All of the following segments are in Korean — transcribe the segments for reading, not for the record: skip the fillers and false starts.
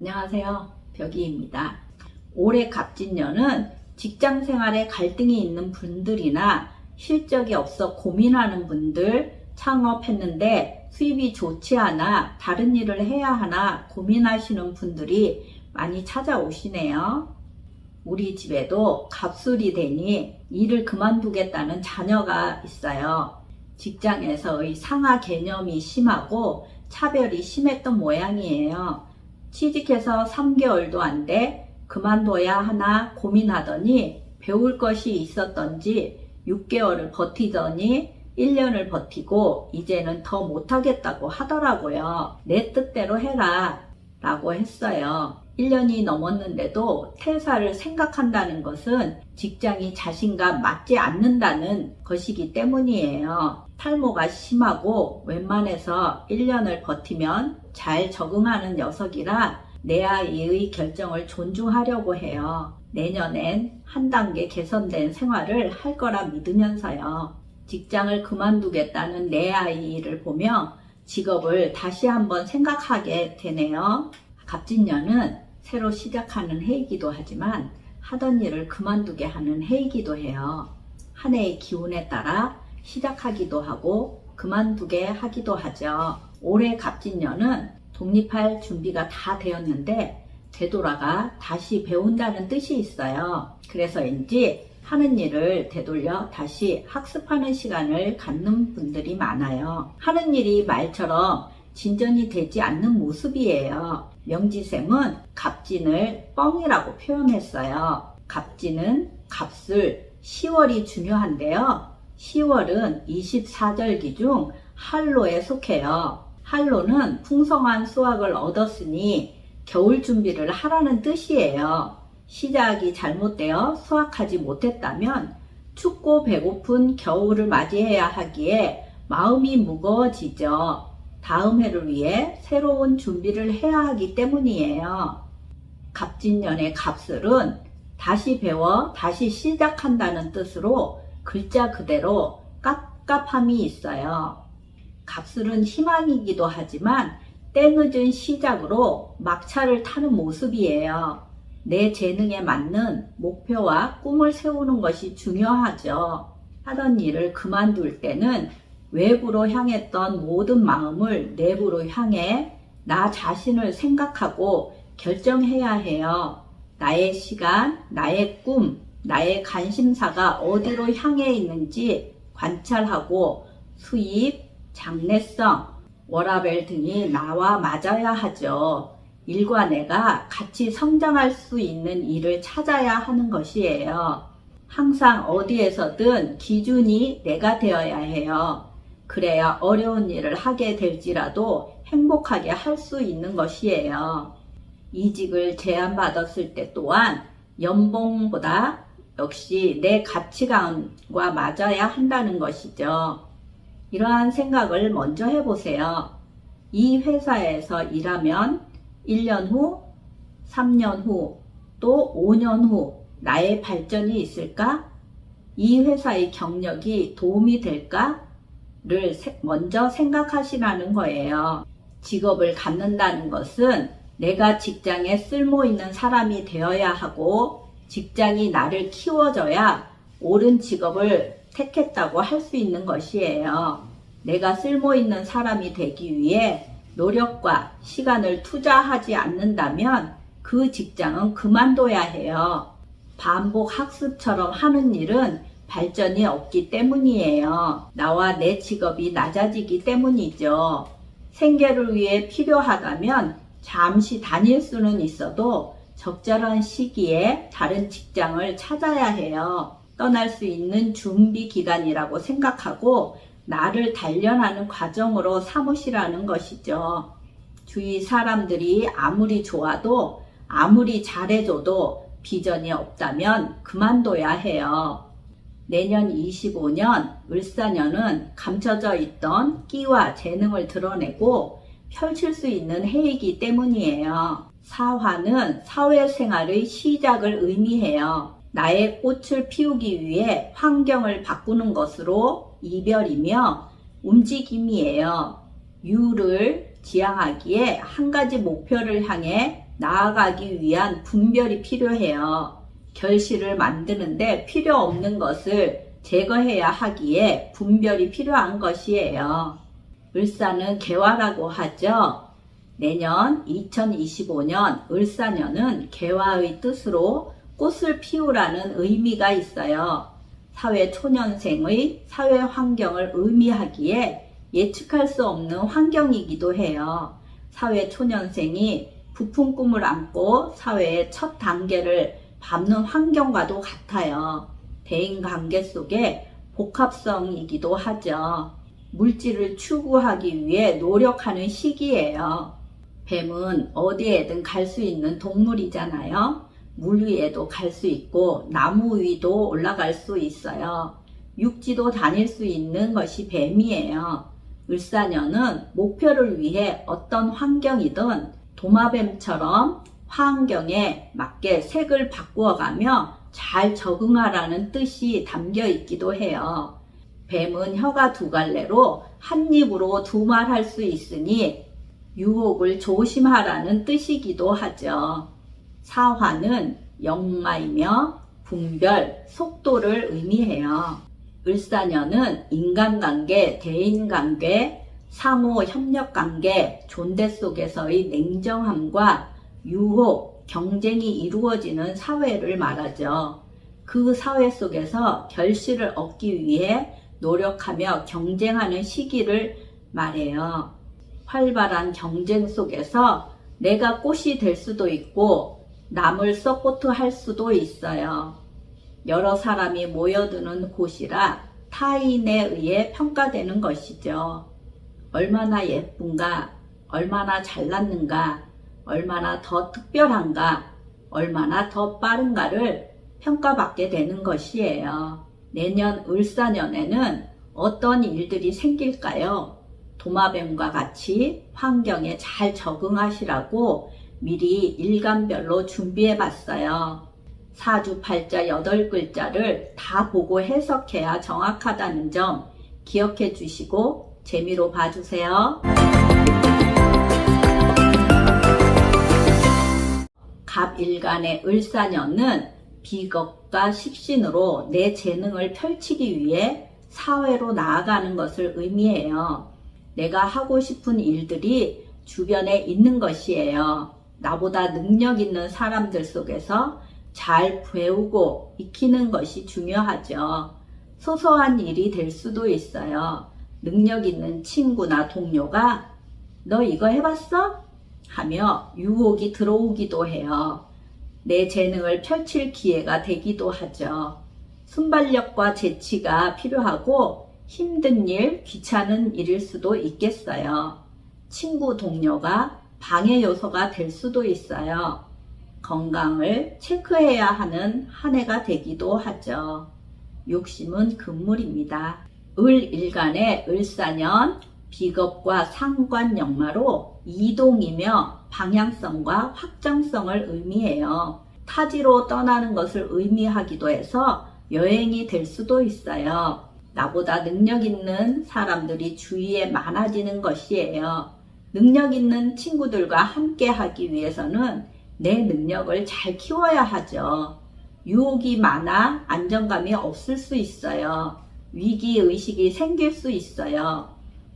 안녕하세요. 벽이입니다. 올해 갑진년은 직장 생활에 갈등이 있는 분들이나 실적이 없어 고민하는 분들, 창업했는데 수입이 좋지 않아 다른 일을 해야 하나 고민하시는 분들이 많이 찾아오시네요. 우리 집에도 갑술이 되니 일을 그만두겠다는 자녀가 있어요. 직장에서의 상하 개념이 심하고 차별이 심했던 모양이에요. 취직해서 3개월도 안 돼 그만둬야 하나 고민하더니 배울 것이 있었던지 6개월을 버티더니 1년을 버티고 이제는 더 못하겠다고 하더라고요. 내 뜻대로 해라 라고 했어요. 1년이 넘었는데도 퇴사를 생각한다는 것은 직장이 자신과 맞지 않는다는 것이기 때문이에요. 탈모가 심하고 웬만해서 1년을 버티면 잘 적응하는 녀석이라 내 아이의 결정을 존중하려고 해요. 내년엔 한 단계 개선된 생활을 할 거라 믿으면서요. 직장을 그만두겠다는 내 아이를 보며 직업을 다시 한번 생각하게 되네요. 갑진년은 새로 시작하는 해이기도 하지만 하던 일을 그만두게 하는 해이기도 해요. 한 해의 기운에 따라 시작하기도 하고 그만두게 하기도 하죠. 올해 갑진년은 독립할 준비가 다 되었는데 되돌아가 다시 배운다는 뜻이 있어요. 그래서인지 하는 일을 되돌려 다시 학습하는 시간을 갖는 분들이 많아요. 하는 일이 말처럼 진전이 되지 않는 모습이에요. 명지쌤은 갑진을 뻥이라고 표현했어요. 갑진은 갑술, 10월이 중요한데요. 10월은 24절기 중 할로에 속해요. 할로는 풍성한 수확을 얻었으니 겨울 준비를 하라는 뜻이에요. 시작이 잘못되어 수확하지 못했다면 춥고 배고픈 겨울을 맞이해야 하기에 마음이 무거워지죠. 다음 해를 위해 새로운 준비를 해야 하기 때문이에요. 갑진년의 갑술은 다시 배워 다시 시작한다는 뜻으로 글자 그대로 깝깝함이 있어요. 갑술은 희망이기도 하지만 때늦은 시작으로 막차를 타는 모습이에요. 내 재능에 맞는 목표와 꿈을 세우는 것이 중요하죠. 하던 일을 그만둘 때는 외부로 향했던 모든 마음을 내부로 향해 나 자신을 생각하고 결정해야 해요. 나의 시간, 나의 꿈, 나의 관심사가 어디로 향해 있는지 관찰하고 수입, 장래성, 워라밸 등이 나와 맞아야 하죠. 일과 내가 같이 성장할 수 있는 일을 찾아야 하는 것이에요. 항상 어디에서든 기준이 내가 되어야 해요. 그래야 어려운 일을 하게 될지라도 행복하게 할 수 있는 것이에요. 이직을 제안받았을 때 또한 연봉보다 역시 내 가치관과 맞아야 한다는 것이죠. 이러한 생각을 먼저 해보세요. 이 회사에서 일하면 1년 후, 3년 후, 또 5년 후 나의 발전이 있을까? 이 회사의 경력이 도움이 될까? 를 먼저 생각하시라는 거예요. 직업을 갖는다는 것은 내가 직장에 쓸모 있는 사람이 되어야 하고 직장이 나를 키워줘야 옳은 직업을 택했다고 할 수 있는 것이에요. 내가 쓸모 있는 사람이 되기 위해 노력과 시간을 투자하지 않는다면 그 직장은 그만둬야 해요. 반복 학습처럼 하는 일은 발전이 없기 때문이에요. 나와 내 직업이 낮아지기 때문이죠. 생계를 위해 필요하다면 잠시 다닐 수는 있어도 적절한 시기에 다른 직장을 찾아야 해요. 떠날 수 있는 준비 기간이라고 생각하고 나를 단련하는 과정으로 삼으시라는 것이죠. 주위 사람들이 아무리 좋아도 아무리 잘해줘도 비전이 없다면 그만둬야 해요. 내년 25년 을사년은 감춰져 있던 끼와 재능을 드러내고 펼칠 수 있는 해이기 때문이에요. 사화는 사회생활의 시작을 의미해요. 나의 꽃을 피우기 위해 환경을 바꾸는 것으로 이별이며 움직임이에요. 유를 지향하기에 한 가지 목표를 향해 나아가기 위한 분별이 필요해요. 결실을 만드는데 필요 없는 것을 제거해야 하기에 분별이 필요한 것이에요. 을사는 개화라고 하죠. 내년 2025년 을사년은 개화의 뜻으로 꽃을 피우라는 의미가 있어요. 사회 초년생의 사회 환경을 의미하기에 예측할 수 없는 환경이기도 해요. 사회 초년생이 부푼 꿈을 안고 사회의 첫 단계를 밟는 환경과도 같아요. 대인관계 속에 복합성이기도 하죠. 물질을 추구하기 위해 노력하는 시기예요. 뱀은 어디에든 갈 수 있는 동물이잖아요. 물 위에도 갈 수 있고 나무 위도 올라갈 수 있어요. 육지도 다닐 수 있는 것이 뱀이에요. 을사년은 목표를 위해 어떤 환경이든 도마뱀처럼 환경에 맞게 색을 바꾸어가며 잘 적응하라는 뜻이 담겨 있기도 해요. 뱀은 혀가 두 갈래로 한 입으로 두 말 할 수 있으니 유혹을 조심하라는 뜻이기도 하죠. 사화는 역마이며 분별, 속도를 의미해요. 을사년은 인간관계, 대인관계, 상호 협력관계, 존대 속에서의 냉정함과 유혹, 경쟁이 이루어지는 사회를 말하죠. 그 사회 속에서 결실을 얻기 위해 노력하며 경쟁하는 시기를 말해요. 활발한 경쟁 속에서 내가 꽃이 될 수도 있고 남을 서포트할 수도 있어요. 여러 사람이 모여드는 곳이라 타인에 의해 평가되는 것이죠. 얼마나 예쁜가, 얼마나 잘났는가, 얼마나 더 특별한가, 얼마나 더 빠른가를 평가받게 되는 것이에요. 내년 을사년에는 어떤 일들이 생길까요? 도마뱀과 같이 환경에 잘 적응하시라고 미리 일간별로 준비해 봤어요. 사주팔자 8글자를 다 보고 해석해야 정확하다는 점 기억해 주시고 재미로 봐주세요. 갑일간의 을사년은 비겁과 식신으로 내 재능을 펼치기 위해 사회로 나아가는 것을 의미해요. 내가 하고 싶은 일들이 주변에 있는 것이에요. 나보다 능력 있는 사람들 속에서 잘 배우고 익히는 것이 중요하죠. 소소한 일이 될 수도 있어요. 능력 있는 친구나 동료가 너 이거 해봤어? 하며 유혹이 들어오기도 해요. 내 재능을 펼칠 기회가 되기도 하죠. 순발력과 재치가 필요하고 힘든 일, 귀찮은 일일 수도 있겠어요. 친구, 동료가 방해 요소가 될 수도 있어요. 건강을 체크해야 하는 한 해가 되기도 하죠. 욕심은 금물입니다. 을일간의 을사년, 비겁과 상관역마로 이동이며 방향성과 확장성을 의미해요. 타지로 떠나는 것을 의미하기도 해서 여행이 될 수도 있어요. 나보다 능력 있는 사람들이 주위에 많아지는 것이에요. 능력 있는 친구들과 함께 하기 위해서는 내 능력을 잘 키워야 하죠. 유혹이 많아 안정감이 없을 수 있어요. 위기의식이 생길 수 있어요.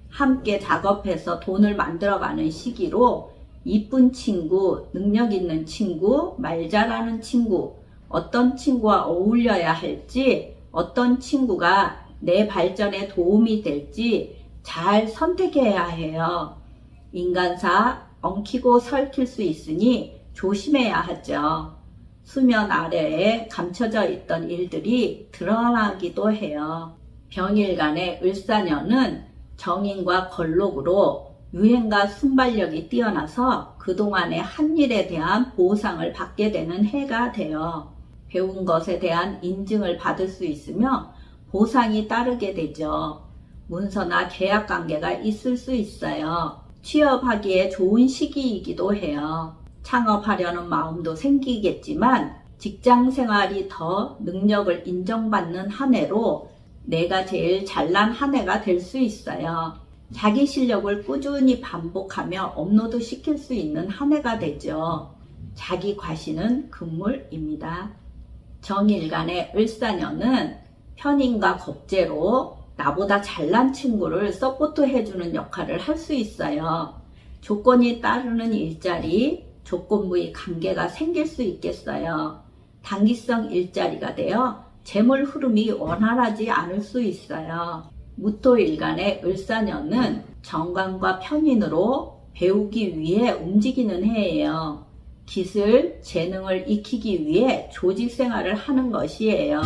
함께 작업해서 돈을 만들어가는 시기로 이쁜 친구, 능력 있는 친구, 말 잘하는 친구, 어떤 친구와 어울려야 할지, 어떤 친구가 내 발전에 도움이 될지 잘 선택해야 해요. 인간사 엉키고 설킬 수 있으니 조심해야 하죠. 수면 아래에 감춰져 있던 일들이 드러나기도 해요. 병일간의 을사년은 정인과 걸록으로 유행과 순발력이 뛰어나서 그동안의 한 일에 대한 보상을 받게 되는 해가 돼요. 배운 것에 대한 인증을 받을 수 있으며 보상이 따르게 되죠. 문서나 계약 관계가 있을 수 있어요. 취업하기에 좋은 시기이기도 해요. 창업하려는 마음도 생기겠지만 직장 생활이 더 능력을 인정받는 한 해로 내가 제일 잘난 한 해가 될 수 있어요. 자기 실력을 꾸준히 반복하며 업로드 시킬 수 있는 한 해가 되죠. 자기 과시는 금물입니다. 정일간의 을사년은 편인과 겁재로 나보다 잘난 친구를 서포트 해주는 역할을 할 수 있어요. 조건이 따르는 일자리, 조건부의 관계가 생길 수 있겠어요. 단기성 일자리가 되어 재물 흐름이 원활하지 않을 수 있어요. 무토일간의 을사년은 정관과 편인으로 배우기 위해 움직이는 해예요. 기술, 재능을 익히기 위해 조직 생활을 하는 것이에요.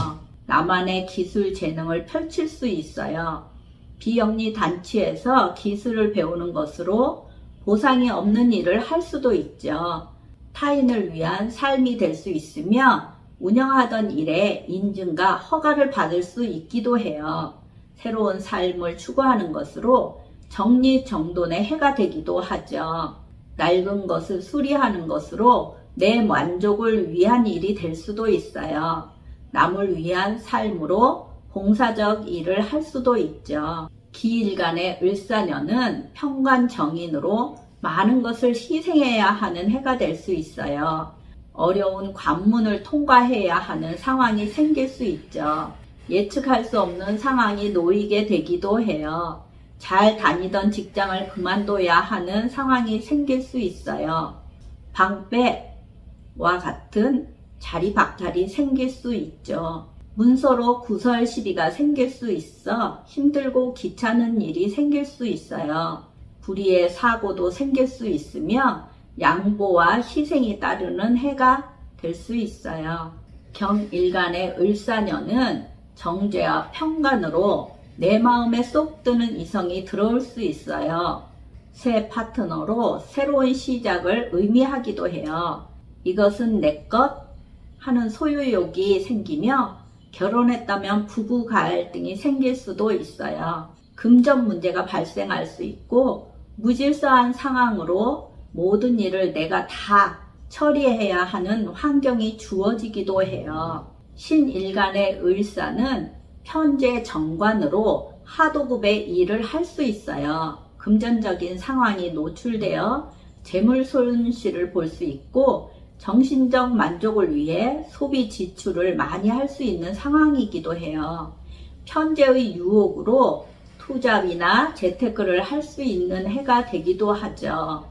나만의 기술, 재능을 펼칠 수 있어요. 비영리 단체에서 기술을 배우는 것으로 보상이 없는 일을 할 수도 있죠. 타인을 위한 삶이 될 수 있으며 운영하던 일에 인증과 허가를 받을 수 있기도 해요. 새로운 삶을 추구하는 것으로 정리정돈의 해가 되기도 하죠. 낡은 것을 수리하는 것으로 내 만족을 위한 일이 될 수도 있어요. 남을 위한 삶으로 봉사적 일을 할 수도 있죠. 기일간의 을사년은 평관정인으로 많은 것을 희생해야 하는 해가 될 수 있어요. 어려운 관문을 통과해야 하는 상황이 생길 수 있죠. 예측할 수 없는 상황이 놓이게 되기도 해요. 잘 다니던 직장을 그만둬야 하는 상황이 생길 수 있어요. 방패와 같은 자리 박탈이 생길 수 있죠. 문서로 구설 시비가 생길 수 있어 힘들고 귀찮은 일이 생길 수 있어요. 불의의 사고도 생길 수 있으며 양보와 희생이 따르는 해가 될 수 있어요. 경일간의 을사년은 정죄와 평관으로 내 마음에 쏙 드는 이성이 들어올 수 있어요. 새 파트너로 새로운 시작을 의미하기도 해요. 이것은 내 것 하는 소유욕이 생기며 결혼했다면 부부 갈등이 생길 수도 있어요. 금전 문제가 발생할 수 있고 무질서한 상황으로 모든 일을 내가 다 처리해야 하는 환경이 주어지기도 해요. 신일간의 을사는 편재 정관으로 하도급의 일을 할 수 있어요. 금전적인 상황이 노출되어 재물 손실을 볼 수 있고 정신적 만족을 위해 소비 지출을 많이 할 수 있는 상황이기도 해요. 편재의 유혹으로 투잡이나 재테크를 할 수 있는 해가 되기도 하죠.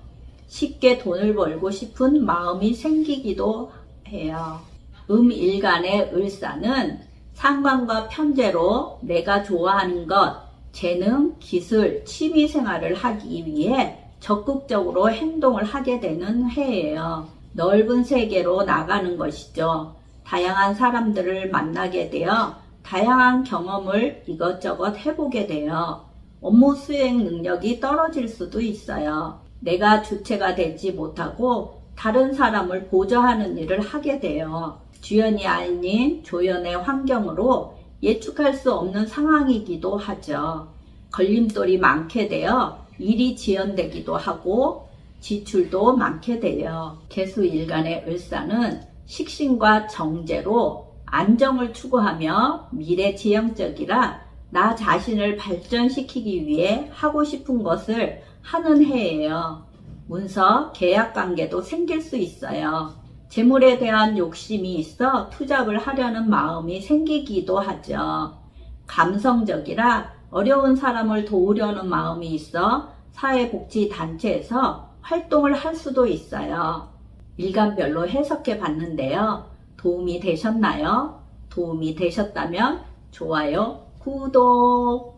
쉽게 돈을 벌고 싶은 마음이 생기기도 해요. 음일간의 을사는 상관과 편재로 내가 좋아하는 것, 재능, 기술, 취미생활을 하기 위해 적극적으로 행동을 하게 되는 해예요. 넓은 세계로 나가는 것이죠. 다양한 사람들을 만나게 되어 다양한 경험을 이것저것 해보게 돼요. 업무 수행 능력이 떨어질 수도 있어요. 내가 주체가 되지 못하고 다른 사람을 보조하는 일을 하게 돼요. 주연이 아닌 조연의 환경으로 예측할 수 없는 상황이기도 하죠. 걸림돌이 많게 되어 일이 지연되기도 하고 지출도 많게 돼요. 개수일간의 을사는 식신과 정제로 안정을 추구하며 미래지향적이라 나 자신을 발전시키기 위해 하고 싶은 것을 하는 해예요. 문서, 계약관계도 생길 수 있어요. 재물에 대한 욕심이 있어 투잡을 하려는 마음이 생기기도 하죠. 감성적이라 어려운 사람을 도우려는 마음이 있어 사회복지단체에서 활동을 할 수도 있어요. 일간별로 해석해 봤는데요. 도움이 되셨나요? 도움이 되셨다면 좋아요, 구독!